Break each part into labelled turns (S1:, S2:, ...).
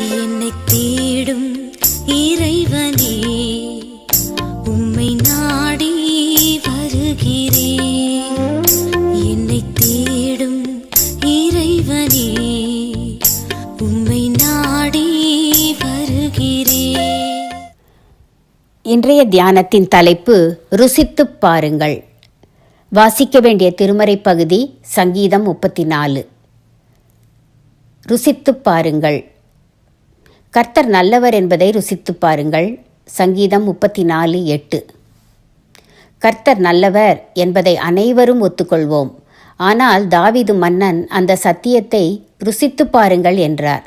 S1: என்னை தேடும் இறைவனே, உம்மை நாடி வருகிறேன். என்னை தேடும் இறைவனே, உம்மை நாடி வருகிறேன்.
S2: இன்றைய தியானத்தின் தலைப்பு ருசித்துப் பாருங்கள். வாசிக்க வேண்டிய திருமறை பகுதி சங்கீதம் 34. ருசித்துப் பாருங்கள். கர்த்தர் நல்லவர் என்பதை ருசித்துப் பாருங்கள். சங்கீதம் 34:8. கர்த்தர் நல்லவர் என்பதை அனைவரும் ஒத்துக்கொள்வோம். ஆனால் தாவீது மன்னன் அந்த சத்தியத்தை ருசித்துப் பாருங்கள் என்றார்.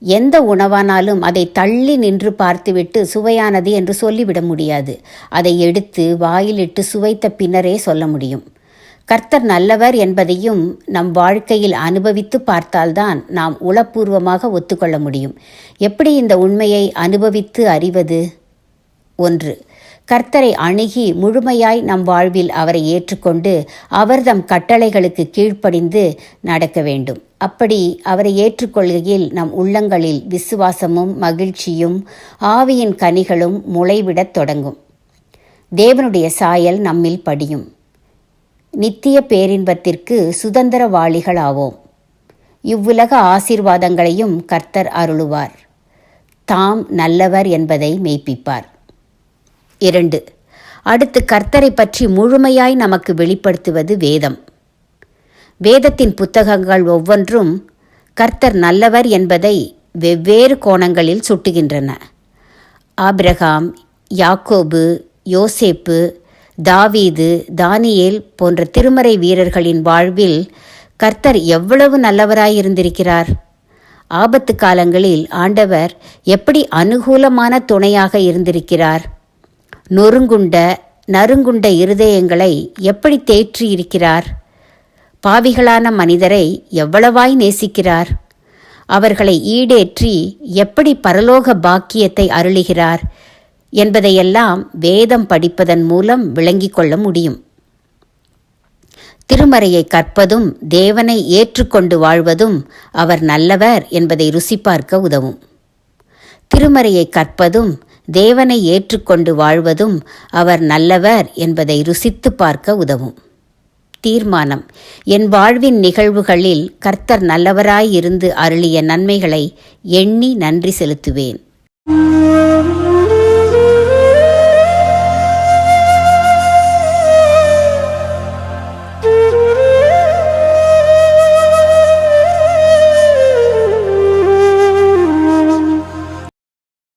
S2: எந்த உணவானாலும் அதை தள்ளி நின்று பார்த்துவிட்டு சுவையானது என்று சொல்லிவிட முடியாது. அதை எடுத்து வாயிலிட்டு சுவைத்த பின்னரே சொல்ல முடியும். கர்த்தர் நல்லவர் என்பதையும் நம் வாழ்க்கையில் அனுபவித்து பார்த்தால்தான் நாம் உளப்பூர்வமாக ஒத்துக்கொள்ள முடியும். எப்படி இந்த உண்மையை அனுபவித்து அறிவது? 1. கர்த்தரை அணுகி முழுமையாய் நம் வாழ்வில் அவரை ஏற்றுக்கொண்டு அவர் தம் கட்டளைகளுக்கு கீழ்ப்படிந்து நடக்க வேண்டும். அப்படி அவரை ஏற்றுக்கொள்கையில் நம் உள்ளங்களில் விசுவாசமும் மகிழ்ச்சியும் ஆவியின் கனிகளும் முளைவிடத் தொடங்கும். தேவனுடைய சாயல் நம்மில் படியும். நித்திய பேரின்பத்திற்கு சுதந்திரவாளிகள் ஆவோம். இவ்வுலக ஆசீர்வாதங்களையும் கர்த்தர் அருளுவார். தாம் நல்லவர் என்பதை மெய்ப்பிப்பார். 2. அடுத்து கர்த்தரை பற்றி முழுமையாய் நமக்கு வெளிப்படுத்துவது வேதம். வேதத்தின் புத்தகங்கள் ஒவ்வொன்றும் கர்த்தர் நல்லவர் என்பதை வெவ்வேறு கோணங்களில் சுட்டுகின்றன. ஆபிரகாம், யாக்கோபு, யோசேப்பு, தாவீது, தானியேல் போன்ற திருமறை வீரர்களின் வாழ்வில் கர்த்தர் எவ்வளவு நல்லவராயிருந்திருக்கிறார். ஆபத்து காலங்களில் ஆண்டவர் எப்படி அனுகூலமான துணையாக இருந்திருக்கிறார். நறுங்குண்ட இருதயங்களை எப்படி தேற்றியிருக்கிறார். பாவிகளான மனிதரை எவ்வளவாய் நேசிக்கிறார். அவர்களை ஈடேற்றி எப்படி பரலோக பாக்கியத்தை அருளுகிறார் என்பதையெல்லாம் வேதம் படிப்பதன் மூலம் விளங்கிக் கொள்ள முடியும். திருமறையை கற்பதும் தேவனை ஏற்றுக்கொண்டு வாழ்வதும் அவர் நல்லவர் என்பதை ருசி பார்க்க உதவும். திருமறையை கற்பதும் தேவனை ஏற்றுக்கொண்டு வாழ்வதும் அவர் நல்லவர் என்பதை ருசித்து பார்க்க உதவும். தீர்மானம்: என் வாழ்வின் நிகழ்வுகளில் கர்த்தர் நல்லவராயிருந்து அருளிய நன்மைகளை எண்ணி நன்றி செலுத்துவேன்.